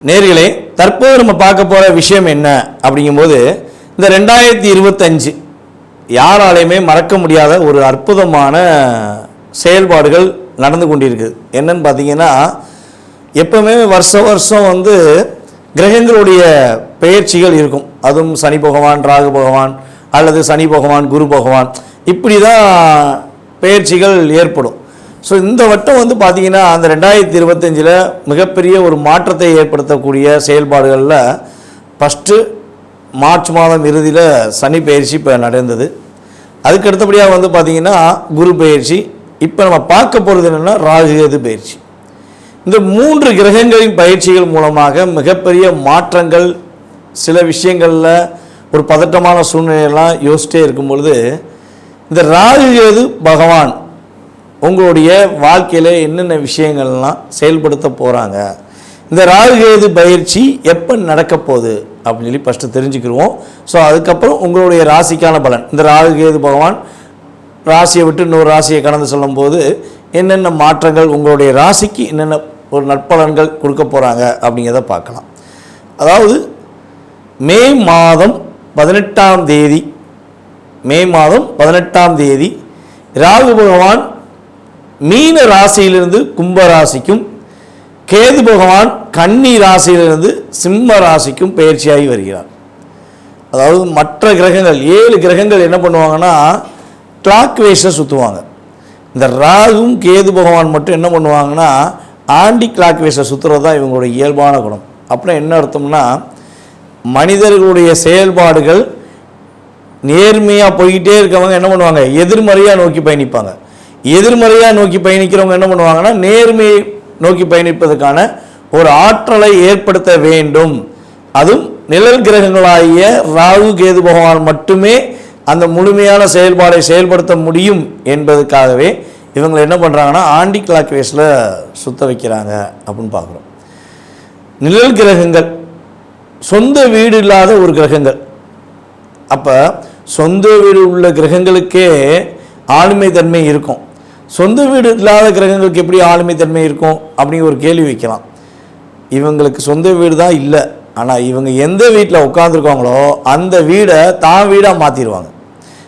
நேர்களே, தற்போது நம்ம பார்க்க போகிற விஷயம் என்ன அப்படிங்கும்போது, இந்த 2025 யாராலையுமே மறக்க முடியாத ஒரு அற்புதமான செயல்பாடுகள் நடந்து கொண்டிருக்குது. என்னன்னு பார்த்தீங்கன்னா, எப்பவுமே வருஷம் கிரகங்களுடைய பெயர்ச்சிகள் இருக்கும். அதுவும் சனி பகவான், ராகு பகவான், அல்லது சனி பகவான், குரு பகவான், இப்படி தான் பெயர்ச்சிகள் ஏற்படும். ஸோ இந்த வட்டம் பார்த்தீங்கன்னா, அந்த 2025 மிகப்பெரிய ஒரு மாற்றத்தை ஏற்படுத்தக்கூடிய செயல்பாடுகளில் ஃபஸ்ட்டு மார்ச் மாதம் இறுதியில் சனி பயிற்சி இப்போ நடந்தது. அதுக்கு அடுத்தபடியாக பார்த்தீங்கன்னா குரு பயிற்சி. இப்போ நம்ம பார்க்க போகிறது என்னென்னா ராகு கேது பயிற்சி. இந்த 3 கிரகங்களின் பயிற்சிகள் மூலமாக மிகப்பெரிய மாற்றங்கள், சில விஷயங்களில் ஒரு பதட்டமான சூழ்நிலையெல்லாம் யோசிச்சிட்டே இருக்கும் பொழுது, இந்த ராகு கேது பகவான் உங்களுடைய வாழ்க்கையில் என்னென்ன விஷயங்கள்லாம் செயல்படுத்த போகிறாங்க, இந்த ராகு கேது பயிற்சி எப்போ நடக்க போகுது அப்படின்னு சொல்லி ஃபஸ்ட்டு தெரிஞ்சுக்கிடுவோம். ஸோ அதுக்கப்புறம் உங்களுடைய ராசிக்கான பலன், இந்த ராகு கேது பகவான் ராசியை விட்டு இன்னொரு ராசியை கடந்து சொல்லும்போது என்னென்ன மாற்றங்கள், உங்களுடைய ராசிக்கு என்னென்ன ஒரு நற்பலன்கள் கொடுக்க போகிறாங்க அப்படிங்கிறத பார்க்கலாம். அதாவது மே மாதம் 18ஆம் தேதி ராகு பகவான் மீன ராசியிலிருந்து கும்ப ராசிக்கும், கேது பகவான் கன்னி ராசியிலிருந்து சிம்ம ராசிக்கும் பயிற்சியாகி வருகிறார். அதாவது மற்ற கிரகங்கள் 7 கிரகங்கள் என்ன பண்ணுவாங்கன்னா கிளாக் வைஸில் சுற்றுவாங்க. இந்த ராகும் கேது பகவான் மட்டும் என்ன பண்ணுவாங்கன்னா ஆண்டி கிளாக் வைஸில் சுற்றுறது தான் இவங்களுடைய இயல்பான குணம். அப்புறம் என்ன அர்த்தம்னா, மனிதர்களுடைய செயல்பாடுகள் நேர்மையாக போய்கிட்டே இருக்கவங்க என்ன பண்ணுவாங்க, எதிர்மறையாக நோக்கி பயணிப்பாங்க. எதிர்மறையாக நோக்கி பயணிக்கிறவங்க என்ன பண்ணுவாங்கன்னா நேர்மையை நோக்கி பயணிப்பதற்கான ஒரு ஆற்றலை ஏற்படுத்த வேண்டும். அதுவும் நிழல் கிரகங்களாகிய ராகு கேது பகவான் மட்டுமே அந்த முழுமையான செயல்பாடை செயல்படுத்த முடியும் என்பதற்காகவே இவங்க என்ன பண்ணுறாங்கன்னா ஆண்டி கிளாக் வைஸில் சுத்த வைக்கிறாங்க அப்படின்னு பார்க்குறோம். நிழல் கிரகங்கள் சொந்த வீடு இல்லாத ஒரு கிரகங்கள். அப்போ சொந்த வீடு உள்ள கிரகங்களுக்கே ஆளுமை தன்மை இருக்கும். சொந்த வீடு இல்லாத கிரகங்களுக்கு எப்படி ஆளுமை தன்மை இருக்கும் அப்படிங்கிற ஒரு கேள்வி வைக்கலாம். இவங்களுக்கு சொந்த வீடு தான் இல்லை, ஆனால் இவங்க எந்த வீட்டில் உட்காந்துருக்காங்களோ அந்த வீடை தான் வீடாக மாற்றிடுவாங்க.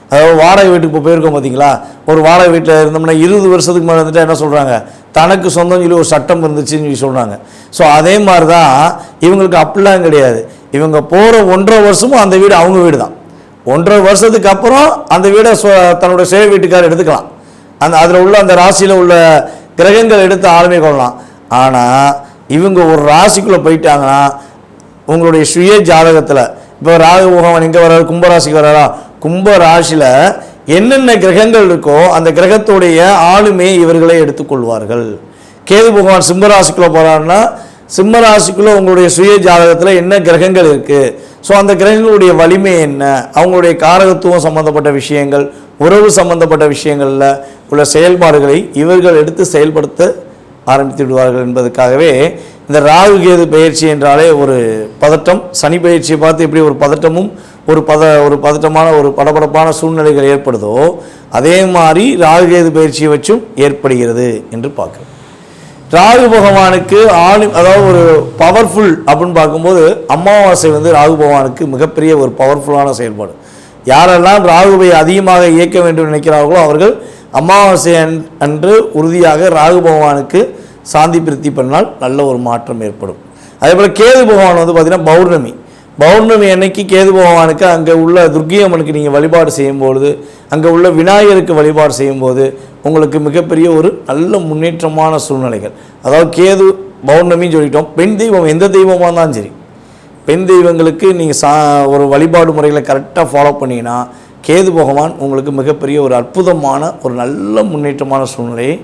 அதாவது வாடகை வீட்டுக்கு இப்போ போயிருக்கோம் பார்த்தீங்களா, ஒரு வாடகை வீட்டில் இருந்தோம்னா 20 வருஷத்துக்கு மேலே வந்துட்டு என்ன சொல்கிறாங்க, தனக்கு சொந்தம் சொல்லி ஒரு சட்டம் இருந்துச்சுன்னு சொல்லி சொல்கிறாங்க. ஸோ அதே மாதிரி தான் இவங்களுக்கு அப்படிலாம் கிடையாது. இவங்க போகிற 1.5 வருஷமும் அந்த வீடு அவங்க வீடு தான். 1.5 வருஷத்துக்கு அப்புறம் அந்த வீடை தன்னுடைய சேவை வீட்டுக்காரர் எடுத்துக்கலாம். அதில் உள்ள அந்த ராசியில் உள்ள கிரகங்கள் எடுத்து ஆளுமை கொள்ளலாம். ஆனால் இவங்க ஒரு ராசிக்குள்ளே போயிட்டாங்கன்னா உங்களுடைய சுய ஜாதகத்தில் இப்போ ராகு பகவான் எங்கே வர்றாரு, கும்பராசிக்கு வர்றாரா, கும்ப ராசியில் என்னென்ன கிரகங்கள் இருக்கோ அந்த கிரகத்துடைய ஆளுமையை இவர்களே எடுத்துக்கொள்வார்கள். கேது பகவான் சிம்மராசிக்குள்ளே போகிறாருன்னா சிம்மராசிக்குள்ளே உங்களுடைய சுய ஜாதகத்தில் என்ன கிரகங்கள் இருக்குது, ஸோ அந்த கிரகங்களுடைய வலிமை என்ன, அவங்களுடைய காரகத்துவம் சம்பந்தப்பட்ட விஷயங்கள், உறவு சம்பந்தப்பட்ட விஷயங்களில் உள்ள செயல்பாடுகளை இவர்கள் எடுத்து செயல்படுத்த ஆரம்பித்து விடுவார்கள் என்பதற்காகவே இந்த ராகு கேது பயிற்சி என்றாலே ஒரு பதட்டம். சனி பயிற்சியை பார்த்து எப்படி ஒரு பதட்டமும் ஒரு பதட்டமான ஒரு படபடப்பான சூழ்நிலைகள் ஏற்படுதோ அதே மாதிரி ராகு கேது பயிற்சியை வச்சும் ஏற்படுகிறது என்று பார்க்குறோம். ராகு பகவானுக்கு அதாவது ஒரு பவர்ஃபுல் அப்படின்னு பார்க்கும்போது அமாவாசை ராகு பகவானுக்கு மிகப்பெரிய ஒரு பவர்ஃபுல்லான செயல்பாடு. யாரெல்லாம் ராகுவை அதிகமாக இயக்க வேண்டும் நினைக்கிறார்களோ அவர்கள் அமாவாசை அன்று உறுதியாக ராகு பகவானுக்கு சாந்தி பிரித்தி பண்ணால் நல்ல ஒரு மாற்றம் ஏற்படும். அதே போல் கேது பகவான் பார்த்திங்கன்னா பௌர்ணமி அன்னைக்கு கேது பகவானுக்கு அங்கே உள்ள துர்க்கை அம்மனுக்கு நீங்கள் வழிபாடு செய்யும்பொழுது, அங்கே உள்ள விநாயகருக்கு வழிபாடு செய்யும்போது உங்களுக்கு மிகப்பெரிய ஒரு நல்ல முன்னேற்றமான சூழ்நிலைகள். அதாவது கேது பௌர்ணமின்னு சொல்லிட்டோம். பெண் தெய்வம் எந்த தெய்வமாக இருந்தாலும் சரி, பெண் தெய்வங்களுக்கு நீங்கள் ஒரு வழிபாடு முறைகளை கரெக்டாக ஃபாலோ பண்ணிங்கன்னா கேது பகவான் உங்களுக்கு மிகப்பெரிய ஒரு அற்புதமான ஒரு நல்ல முன்னேற்றமான சூழ்நிலையை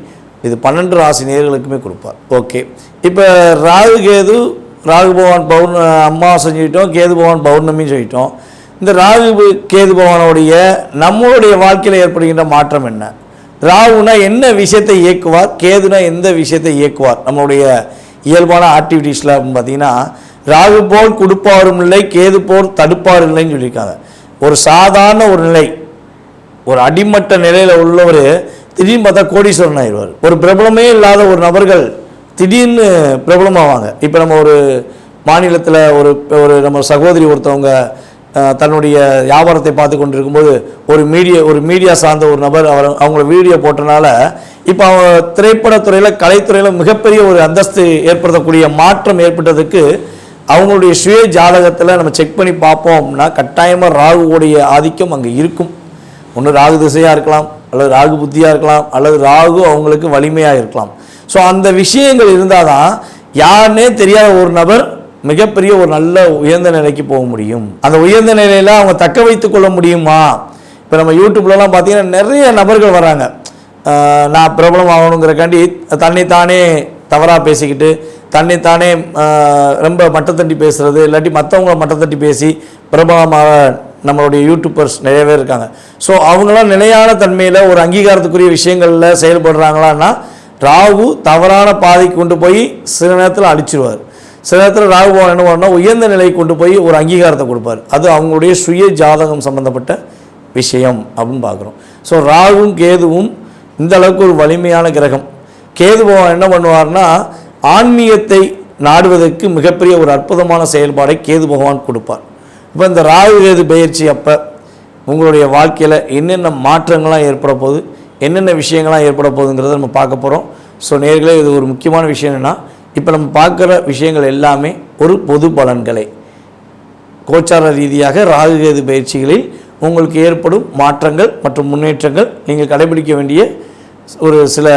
இது 12 ராசி நேயர்களுக்குமே கொடுப்பார். ஓகே, இப்போ ராகு பகவான் அமாவாசை சொல்லிட்டோம், கேது பகவான் பௌர்ணமின்னு சொல்லிட்டோம். இந்த ராகு கேது பகவானுடைய நம்மளுடைய வாழ்க்கையில் ஏற்படுகின்ற மாற்றம் என்ன, ராகுனா என்ன விஷயத்தை இயக்குவார், கேதுனா எந்த விஷயத்தை இயக்குவார் நம்மளுடைய இயல்பான ஆக்டிவிட்டீஸில் அப்படின்னு பார்த்தீங்கன்னா, ராகு போல் கொடுப்பாரும் இல்லை, கேது போல் தடுப்பார் இல்லைன்னு சொல்லியிருக்காங்க. ஒரு சாதாரண ஒரு நிலை, ஒரு அடிமட்ட நிலையில் உள்ளவர் திடீர்னு பார்த்தா கோடீஸ்வரன் ஆயிடுவார். ஒரு பிரபலமே இல்லாத ஒரு நபர்கள் திடீர்னு பிரபலமாவாங்க. இப்போ நம்ம ஒரு மாநிலத்தில் ஒரு ஒரு நம்ம சகோதரி ஒருத்தவங்க தன்னுடைய வியாபாரத்தை பார்த்து கொண்டு இருக்கும்போது ஒரு மீடியா சார்ந்த ஒரு நபர் அவங்கள வீடியோ போட்டனால இப்போ அவங்க திரைப்படத்துறையில் கலைத்துறையில் மிகப்பெரிய ஒரு அந்தஸ்து ஏற்படுத்தக்கூடிய மாற்றம் ஏற்பட்டதுக்கு அவங்களுடைய சுய ஜாதகத்தில் நம்ம செக் பண்ணி பார்ப்போம் அப்படின்னா கட்டாயமாக ராகுவோடைய ஆதிக்கம் அங்கே இருக்கும். ஒன்று ராகு திசையாக இருக்கலாம், அல்லது ராகு புத்தியாக இருக்கலாம், அல்லது ராகு அவங்களுக்கு வலிமையாக இருக்கலாம். ஸோ அந்த விஷயங்கள் இருந்தால் தான் யாருன்னே தெரியாத ஒரு நபர் மிகப்பெரிய ஒரு நல்ல உயர்ந்த நிலைக்கு போக முடியும். அந்த உயர்ந்த நிலையில் அவங்க தக்க வைத்து கொள்ள முடியுமா? இப்போ நம்ம யூடியூப்லலாம் பார்த்தீங்கன்னா நிறைய நபர்கள் வராங்க, நான் பிரபலம் ஆகணுங்கிறக்காண்டி தன்னைத்தானே தவறாக பேசிக்கிட்டு தன்னைத்தானே ரொம்ப மட்டத்தட்டி பேசுகிறது, இல்லாட்டி மற்றவங்கள மட்டத்தட்டி பேசி பிரபலமாக நம்மளுடைய யூடியூபர்ஸ் நிறைய பேர் இருக்காங்க. ஸோ அவங்களாம் நிலையான தன்மையில் ஒரு அங்கீகாரத்துக்குரிய விஷயங்களில் செயல்படுறாங்களான்னா ராகு தவறான பாதைக்கு கொண்டு போய் சில நேரத்தில் அழிச்சிருவார். சில நேரத்தில் ராகு பகவான் என்ன பண்ணால் உயர்ந்த நிலைக்கு கொண்டு போய் ஒரு அங்கீகாரத்தை கொடுப்பார். அது அவங்களுடைய சுய ஜாதகம் சம்பந்தப்பட்ட விஷயம் அப்படின்னு பார்க்குறோம். ஸோ ராகுவும் கேதுவும் இந்த அளவுக்கு ஒரு வலிமையான கிரகம். கேது பகவான் என்ன பண்ணுவார்னா ஆன்மீகத்தை நாடுவதற்கு மிகப்பெரிய ஒரு அற்புதமான செயல்பாடை கேது பகவான் கொடுப்பார். இப்போ இந்த ராகு கேது பயிற்சி அப்போ உங்களுடைய வாழ்க்கையில் என்னென்ன மாற்றங்கள்லாம் ஏற்பட போகுது, என்னென்ன விஷயங்கள்லாம் ஏற்பட போகுதுங்கிறத நம்ம பார்க்க போகிறோம். ஸோ நேர்களே, இது ஒரு முக்கியமான விஷயம் என்னென்னா, இப்போ நம்ம பார்க்குற விஷயங்கள் எல்லாமே ஒரு பொது பலன்களை கோச்சார ரீதியாக ராகு கேது பயிற்சிகளில் உங்களுக்கு ஏற்படும் மாற்றங்கள் மற்றும் முன்னேற்றங்கள் நீங்கள் கடைபிடிக்க வேண்டிய ஒரு சில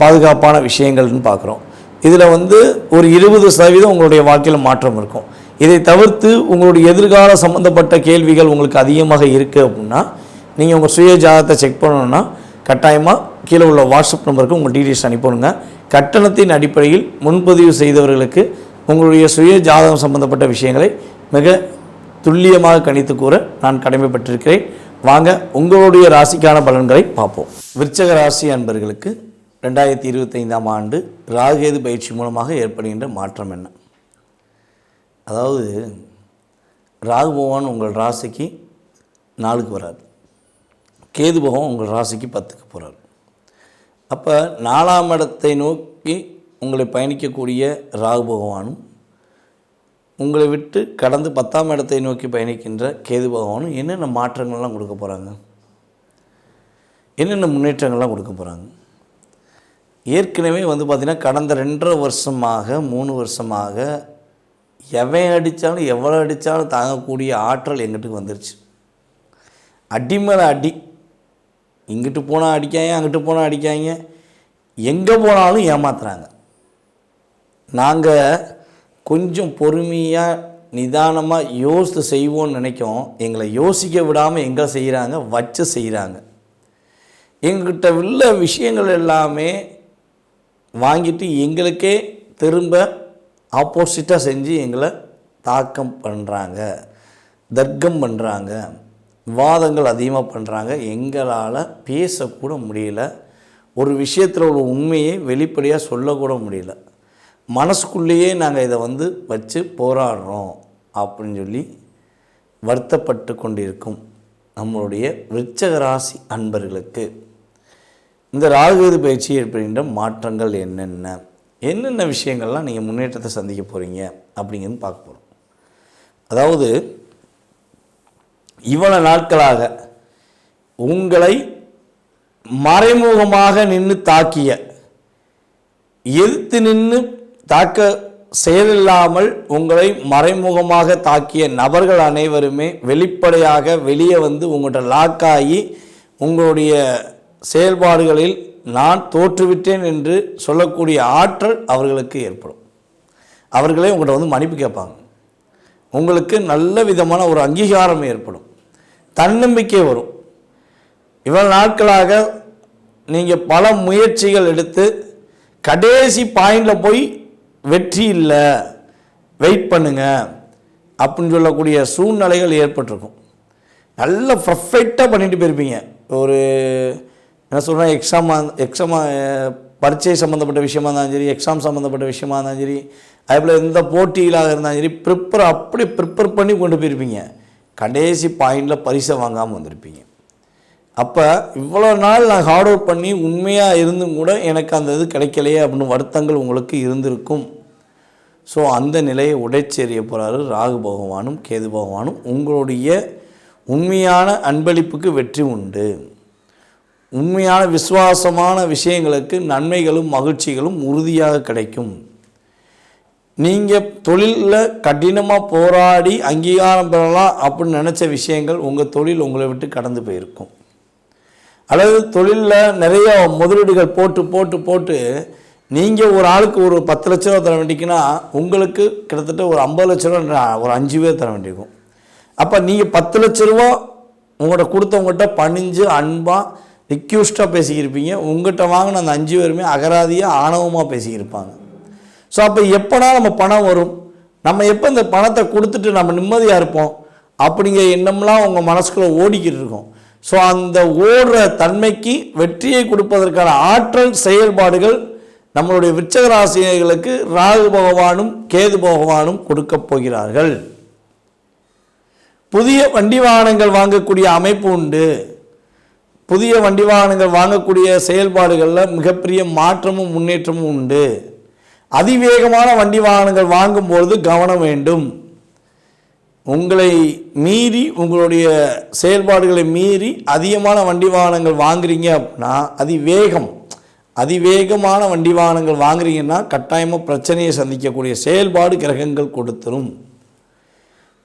பாதுகாப்பான விஷயங்கள்னு பார்க்குறோம். இதில் ஒரு 20% உங்களுடைய வாழ்க்கையில் மாற்றம் இருக்கும். இதை தவிர்த்து உங்களுடைய எதிர்கால சம்மந்தப்பட்ட கேள்விகள் உங்களுக்கு அதிகமாக இருக்குது அப்படின்னா நீங்கள் உங்கள் சுய ஜாதகத்தை செக் பண்ணணுன்னா கட்டாயமாக கீழே உள்ள வாட்ஸ்அப் நம்பருக்கு உங்கள் டீட்டெயில்ஸ் அனுப்பிடுங்க. கட்டணத்தின் அடிப்படையில் முன்பதிவு செய்தவர்களுக்கு உங்களுடைய சுய ஜாதகம் சம்பந்தப்பட்ட விஷயங்களை மிக துல்லியமாக கணித்து கூற நான் கடமைப்பட்டிருக்கிறேன். வாங்க உங்களுடைய ராசிக்கான பலன்களை பார்ப்போம். விருச்சக ராசி அன்பர்களுக்கு 2025ஆம் ஆண்டு ராகுகேது பயிற்சி மூலமாக ஏற்படுகின்ற மாற்றம் என்ன? அதாவது ராகு பகவான் உங்கள் ராசிக்கு 4க்கு வராது, கேது பகவான் உங்கள் ராசிக்கு 10க்கு போகிறார். அப்போ 4ஆம் இடத்தை நோக்கி உங்களை பயணிக்கக்கூடிய ராகு பகவானும் உங்களை விட்டு கடந்து 10ஆம் இடத்தை நோக்கி பயணிக்கின்ற கேது பகவானும் என்னென்ன மாற்றங்கள்லாம் கொடுக்க போகிறாங்க, என்னென்ன முன்னேற்றங்கள்லாம் கொடுக்க போகிறாங்க? ஏற்கனவே பார்த்திங்கன்னா கடந்த 2.5 வருஷமாக 3 வருஷமாக எவன் அடித்தாலும் எவ்வளோ அடித்தாலும் தாங்கக்கூடிய ஆற்றல் எங்கிட்டுக்கு வந்துருச்சு. அடி மேலே அடி, இங்கிட்டு போனால் அடிக்காங்க, அங்கிட்டு போனால் அடிக்காங்க, எங்கே போனாலும் ஏமாத்துறாங்க. நாங்கள் கொஞ்சம் பொறுமையாக நிதானமாக யோசித்து செய்வோன்னு நினைக்கும், எங்களை யோசிக்க விடாமல் எங்கே செய்கிறாங்க, வச்சு செய்கிறாங்க. எங்கள்கிட்ட உள்ள விஷயங்கள் எல்லாமே வாங்கிட்டு எங்களுக்கே திரும்ப ஆப்போசிட்டாக செஞ்சு எங்களை தாக்கம் பண்ணுறாங்க, தர்க்கம் பண்ணுறாங்க, வாதங்கள் அதிகமாக பண்ணுறாங்க. எங்களால் பேசக்கூட முடியல, ஒரு விஷயத்தில் ஒரு உண்மையை வெளிப்படையாக சொல்லக்கூட முடியல. மனசுக்குள்ளேயே நாங்கள் இதை வச்சு போராடுறோம் அப்படின்னு சொல்லி வருத்தப்பட்டு கொண்டிருக்கும் நம்மளுடைய விருச்சக ராசி அன்பர்களுக்கு இந்த ராகுகேது பயிற்சி ஏற்படுகின்ற மாற்றங்கள் என்னென்ன விஷயங்கள்லாம் நீங்கள் முன்னேற்றத்தை சந்திக்க போகிறீங்க அப்படிங்கிறது பார்க்க போகிறோம். அதாவது இவ்வளவு நாட்களாக உங்களை மறைமுகமாக நின்று தாக்கிய, எதிர்த்து நின்று தாக்க செயலில்லாமல் உங்களை மறைமுகமாக தாக்கிய நபர்கள் அனைவருமே வெளிப்படையாக வெளியே உங்கள்கிட்ட லாக்காகி உங்களுடைய செயல்பாடுகளில் நான் தோற்றுவிட்டேன் என்று சொல்லக்கூடிய ஆற்றல் அவர்களுக்கு ஏற்படும். அவர்களே உங்கள்கிட்ட மன்னிப்பு கேட்பாங்க. உங்களுக்கு நல்ல விதமான ஒரு அங்கீகாரம் ஏற்படும், தன்னம்பிக்கை வரும். இவ்வளவு நாட்களாக நீங்கள் பல முயற்சிகள் எடுத்து கடைசி பாயிண்டில் போய் வெற்றி இல்லை, வெயிட் பண்ணுங்க அப்படின்னு சொல்லக்கூடிய சூழ்நிலைகள் ஏற்பட்டிருக்கும். நல்ல பர்ஃபெக்டாக பண்ணிட்டு போயிருப்பீங்க. ஒரு என்ன சொல்கிறேன், எக்ஸாம் பரீட்சை சம்மந்தப்பட்ட விஷயமா இருந்தாலும் சரி, எக்ஸாம் சம்மந்தப்பட்ட விஷயமா இருந்தாலும் சரி, அதேபோல் எந்த போட்டிகளாக இருந்தாலும் சரி, ப்ரிப்பேர் பண்ணி கொண்டு போயிருப்பீங்க. கடைசி பாயிண்டில் பரிசை வாங்காமல் வந்திருப்பீங்க. அப்போ இவ்வளோ நாள் நான் ஹார்ட் ஒர்க் பண்ணி உண்மையாக இருந்தும் கூட எனக்கு அந்த இது கிடைக்கலையே அப்படின்னு வருத்தங்கள் உங்களுக்கு இருந்திருக்கும். ஸோ அந்த நிலையை உடைச்செறிய போகிறாரு ராகு பகவானும் கேது பகவானும். உங்களுடைய உண்மையான அன்பளிப்புக்கு வெற்றி உண்டு. உண்மையான விசுவாசமான விஷயங்களுக்கு நன்மைகளும் மகிழ்ச்சிகளும் உறுதியாக கிடைக்கும். நீங்கள் தொழிலில் கடினமாக போராடி அங்கீகாரம் பெறலாம் அப்படின்னு நினச்ச விஷயங்கள் உங்கள் தொழில் உங்களை விட்டு கடந்து போயிருக்கும். அல்லது தொழிலில் நிறைய முதலீடுகள் போட்டு போட்டு போட்டு நீங்கள் ஒரு ஆளுக்கு ஒரு 10 லட்ச ரூபா தர வேண்டிக்குன்னா உங்களுக்கு கிட்டத்தட்ட ஒரு 50 லட்ச ரூபா ஒரு 5 பேர் தர வேண்டியிருக்கும். அப்போ நீங்கள் 10 லட்ச ரூபா உங்கள்கிட்ட கொடுத்தவங்ககிட்ட பணிஞ்சு அன்பாக ரிக்யூஸ்டாக பேசிக்கிருப்பீங்க. உங்கள்கிட்ட வாங்கின அந்த 5 பேருமே அகராதியாக ஆணவமாக பேசிக்கிருப்பாங்க. ஸோ அப்போ எப்போனா நம்ம பணம் வரும், நம்ம எப்போ இந்த பணத்தை கொடுத்துட்டு நம்ம நிம்மதியாக இருப்போம் அப்படிங்கிற எண்ணம்லாம் உங்கள் மனசுக்குள்ளே ஓடிக்கிட்டு இருக்கும். ஸோ அந்த ஓடுற தன்மைக்கு வெற்றியை கொடுப்பதற்கான ஆற்றல் செயல்பாடுகள் நம்மளுடைய விருச்சிக ராசிகளுக்கு ராகு பகவானும் கேது பகவானும் கொடுக்கப் போகிறார்கள். புதிய வண்டி வாகனங்கள் வாங்கக்கூடிய அமைப்பு உண்டு. புதிய வண்டி வாகனங்கள் வாங்கக்கூடிய செயல்பாடுகளில் மிகப்பெரிய மாற்றமும் முன்னேற்றமும் உண்டு. அதிவேகமான வண்டி வாகனங்கள் வாங்கும்பொழுது கவனம் வேண்டும். உங்களை மீறி உங்களுடைய செயல்பாடுகளை மீறி அதிகமான வண்டி வாகனங்கள் வாங்குறீங்க அப்படின்னா அதிவேகமான வண்டி வாகனங்கள் வாங்குறீங்கன்னா கட்டாயமாக பிரச்சனையை சந்திக்கக்கூடிய செயல்பாடு கிரகங்கள் கொடுத்துரும்.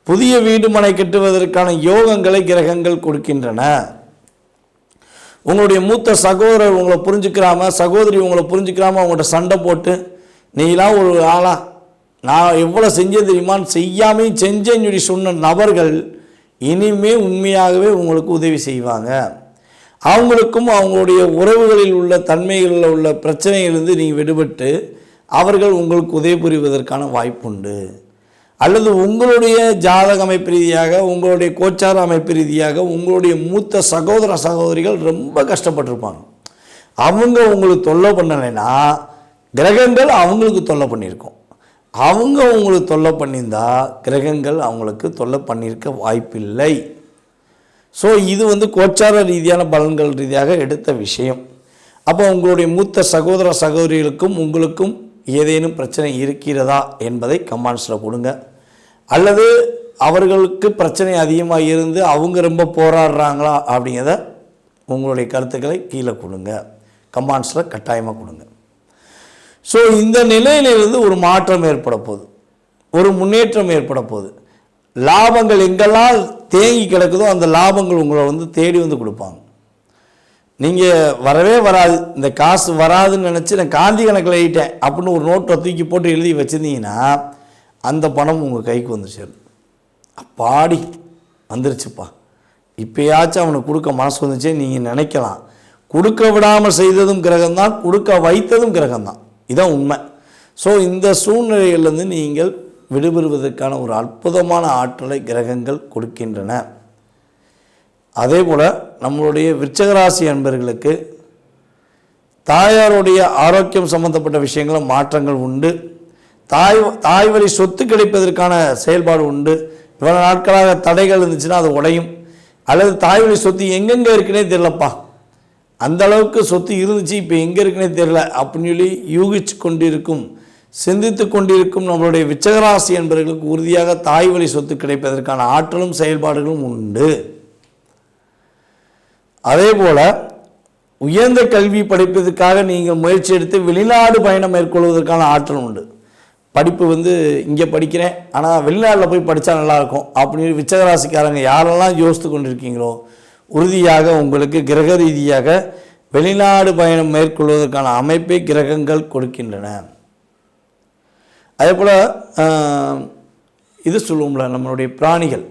புதிய வீடு மனை கட்டுவதற்கான யோகங்களை கிரகங்கள் கொடுக்கின்றன. உங்களுடைய மூத்த சகோதரர் உங்களை புரிஞ்சுக்கிறாம, சகோதரி உங்களை புரிஞ்சுக்கிறாம அவங்கள்ட்ட சண்டை போட்டு நீலாம் ஒரு ஆளா, நான் எவ்வளோ செஞ்சேன் தெரியுமான்னு செய்யாமையும் செஞ்சேன்னு சொல்லி சொன்ன நபர்கள் இனிமே உண்மையாகவே உங்களுக்கு உதவி செய்வாங்க. அவங்களுக்கும் அவங்களுடைய உறவுகளில் உள்ள தன்மைகளில் உள்ள பிரச்சனைகளிலிருந்து நீங்கள் விடுபட்டு அவர்கள் உங்களுக்கு உதவி புரிவதற்கான வாய்ப்புண்டு. அல்லது உங்களுடைய ஜாதக அமைப்பு ரீதியாக, உங்களுடைய கோச்சார அமைப்பு ரீதியாக உங்களுடைய மூத்த சகோதர சகோதரிகள் ரொம்ப கஷ்டப்பட்டிருப்பாங்க. அவங்க உங்களுக்கு தொல்லை பண்ணலைன்னா கிரகங்கள் அவங்களுக்கு தொல்லை பண்ணியிருக்கோம். அவங்க உங்களுக்கு தொல்லை பண்ணியிருந்தா கிரகங்கள் அவங்களுக்கு தொல்லை பண்ணியிருக்க வாய்ப்பில்லை. ஸோ இது கோச்சார ரீதியான பலன்கள் ரீதியாக எடுத்த விஷயம். அப்போ உங்களுடைய மூத்த சகோதர சகோதரிகளுக்கும் உங்களுக்கும் ஏதேனும் பிரச்சனை இருக்கிறதா என்பதை கமெண்ட்ஸில் கொடுங்க. அல்லது அவர்களுக்கு பிரச்சனை அதிகமாக இருந்து அவங்க ரொம்ப போராடுறாங்களா அப்படிங்கிறத உங்களுடைய கருத்துக்களை கீழே கொடுங்க, கமெண்ட்ஸில் கட்டாயமாக கொடுங்க. ஸோ இந்த நிலையிலிருந்து ஒரு மாற்றம் ஏற்பட போகுது, ஒரு முன்னேற்றம் ஏற்பட போகுது. லாபங்கள் எங்கெல்லாம் தேங்கி கிடக்குதோ அந்த லாபங்கள் உங்களை தேடி கொடுப்பாங்க. நீங்கள் வரவே வராது, இந்த காசு வராதுன்னு நினச்சி நான் காந்தி கணக்கில் எழுதிட்டேன் அப்படின்னு ஒரு நோட்டை தூக்கி போட்டு எழுதி வச்சுருந்தீங்கன்னா அந்த பணம் உங்கள் கைக்கு வந்து சேரும். அப்பாடி வந்துருச்சுப்பா, இப்போயாச்சும் அவனுக்கு கொடுக்க மனசு வந்துச்சே நீங்கள் நினைக்கலாம். கொடுக்க விடாமல் செய்ததும் கிரகம்தான், கொடுக்க வைத்ததும் கிரகம்தான். இதுதான் உண்மை. ஸோ இந்த சூழ்நிலையிலிருந்து நீங்கள் விடுபடுவதற்கான ஒரு அற்புதமான ஆற்றலை கிரகங்கள் கொடுக்கின்றன. அதே போல் நம்மளுடைய விருச்சிக ராசி அன்பர்களுக்கு தாயாருடைய ஆரோக்கியம் சம்பந்தப்பட்ட விஷயங்களும் மாற்றங்கள் உண்டு. தாய் வழி சொத்து கிடைப்பதற்கான செயல்பாடு உண்டு. இவ்வளோ நாட்களாக தடைகள் இருந்துச்சுன்னா அது உடையும். அல்லது தாய் வழி சொத்து எங்கெங்கே இருக்குன்னே தெரியலப்பா, அந்த அளவுக்கு சொத்து இருந்துச்சு இப்போ எங்கே இருக்குன்னே தெரியல அப்படின்னு சொல்லி யூகிச்சு கொண்டிருக்கும், சிந்தித்து கொண்டிருக்கும் நம்மளுடைய விருச்சிக ராசி என்பவர்களுக்கு உறுதியாக தாய் வழி சொத்து கிடைப்பதற்கான ஆற்றலும் செயல்பாடுகளும் உண்டு. அதே போல் உயர்ந்த கல்வி படிப்பதற்காக நீங்கள் முயற்சி எடுத்து வெளிநாடு பயணம் மேற்கொள்வதற்கான ஆற்றல் உண்டு. படிப்பு இங்கே படிக்கிறேன் ஆனால் வெளிநாட்டில் போய் படித்தா நல்லாயிருக்கும் அப்படின்னு விருச்சிக ராசிக்காரங்க யாரெல்லாம் யோசித்து கொண்டிருக்கீங்களோ உறுதியாக உங்களுக்கு கிரக ரீதியாக வெளிநாடு பயணம் மேற்கொள்வதற்கான அமைப்பை கிரகங்கள் கொடுக்கின்றன. அதே போல் இது சொல்லுவோம்ல, நம்மளுடைய பிராணிகள்,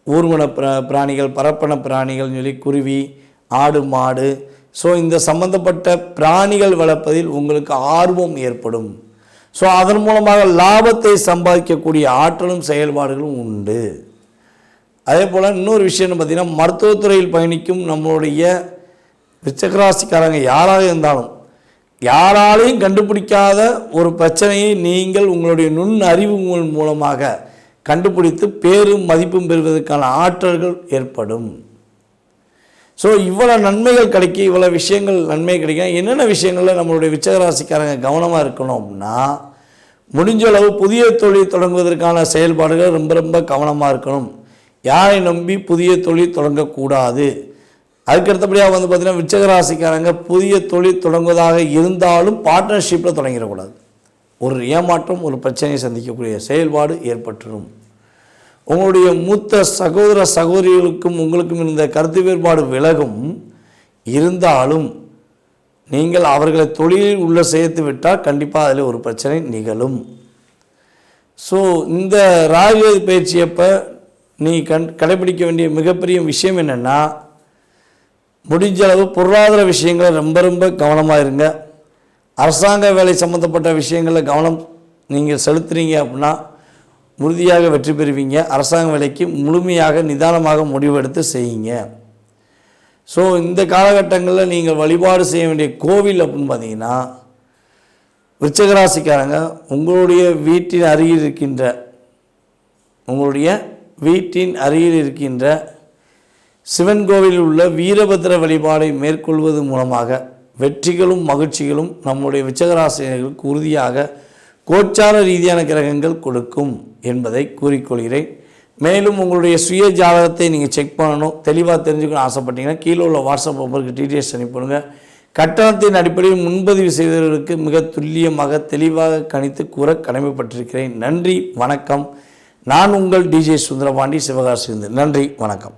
ஊர்வன பிராணிகள், பரப்பன பிராணிகள் சொல்லி குருவி, ஆடு, மாடு, ஸோ இந்த சம்பந்தப்பட்ட பிராணிகள் வளர்ப்பதில் உங்களுக்கு ஆர்வம் ஏற்படும். ஸோ அதன் மூலமாக லாபத்தை சம்பாதிக்கக்கூடிய ஆற்றலும் செயல்பாடுகளும் உண்டு. அதே போல் இன்னொரு விஷயம்னு பார்த்திங்கன்னா, மருத்துவத்துறையில் பயணிக்கும் நம்மளுடைய விருச்சிக ராசிக்காரங்க யாராக இருந்தாலும் யாராலையும் கண்டுபிடிக்காத ஒரு பிரச்சனையை நீங்கள் உங்களுடைய நுண் அறிவுகள் மூலமாக கண்டுபிடித்து பேரும் மதிப்பும் பெறுவதற்கான ஆற்றல்கள் ஏற்படும். ஸோ இவ்வளோ நன்மைகள் கிடைக்க, இவ்வளோ விஷயங்கள் நன்மை கிடைக்கும். என்னென்ன விஷயங்களில் நம்மளுடைய விருச்சிக ராசிக்காரங்க கவனமாக இருக்கணும் அப்படின்னா, முடிஞ்ச அளவு புதிய தொழில் தொடங்குவதற்கான செயல்பாடுகள் ரொம்ப ரொம்ப கவனமாக இருக்கணும். யாரை நம்பி புதிய தொழில் தொடங்கக்கூடாது. அதுக்கடுத்தபடியாக பார்த்திங்கன்னா விருச்சிக ராசிக்காரங்க புதிய தொழில் தொடங்குவதாக இருந்தாலும் பார்ட்னர்ஷிப்பில் தொடங்கிடக்கூடாது. ஒரு ஏமாற்றம், ஒரு பிரச்சனையை சந்திக்கக்கூடிய செயல்பாடு ஏற்பட்டுடும். உங்களுடைய மூத்த சகோதர சகோதரிகளுக்கும் உங்களுக்கும் இருந்த கருத்து வேறுபாடு விலகும். இருந்தாலும் நீங்கள் அவர்களை தொழிலில் உள்ள சேர்த்து விட்டால் கண்டிப்பாக அதில் ஒரு பிரச்சனை நிகழும். ஸோ இந்த ராகு பயிற்சியப்போ நீ கடைபிடிக்க வேண்டிய மிகப்பெரிய விஷயம் என்னென்னா, முடிஞ்ச அளவு பொருளாதார விஷயங்களை ரொம்ப ரொம்ப கவனமாக இருங்க. அரசாங்க வேலை சம்மந்தப்பட்ட விஷயங்களில் கவனம் நீங்கள் செலுத்துறீங்க அப்படின்னா உறுதியாக வெற்றி பெறுவீங்க. அரசாங்க வேலைக்கு முழுமையாக நிதானமாக முடிவெடுத்து செய்யுங்க. ஸோ இந்த காலகட்டங்களில் நீங்கள் வழிபாடு செய்ய வேண்டிய கோவில் அப்படின்னு பார்த்தீங்கன்னா, விருச்சிக ராசிக்காரங்க உங்களுடைய வீட்டின் அருகில் இருக்கின்ற சிவன் கோவிலில் உள்ள வீரபத்திர வழிபாடை மேற்கொள்வது மூலமாக வெற்றிகளும் மகிழ்ச்சிகளும் நம்முடைய விருச்சிகராசினர்களுக்கு உறுதியாக கோச்சார ரீதியான கிரகங்கள் கொடுக்கும் என்பதை கூறிக்கொள்கிறேன். மேலும் உங்களுடைய சுய ஜாதகத்தை நீங்கள் செக் பண்ணணும், தெளிவாக தெரிஞ்சுக்கணும் ஆசைப்பட்டீங்கன்னா கீழே உள்ள வாட்ஸ்அப் நம்பருக்கு டீட்டெயில்ஸ் அனுப்பிடுங்க. கட்டணத்தின் அடிப்படையில் முன்பதிவு செய்தவர்களுக்கு மிக துல்லியமாக தெளிவாக கணித்து கூற கடமைப்பட்டிருக்கிறேன். நன்றி, வணக்கம். நான் உங்கள் டிஜே சுந்தரபாண்டி, சிவகாசி. நன்றி, வணக்கம்.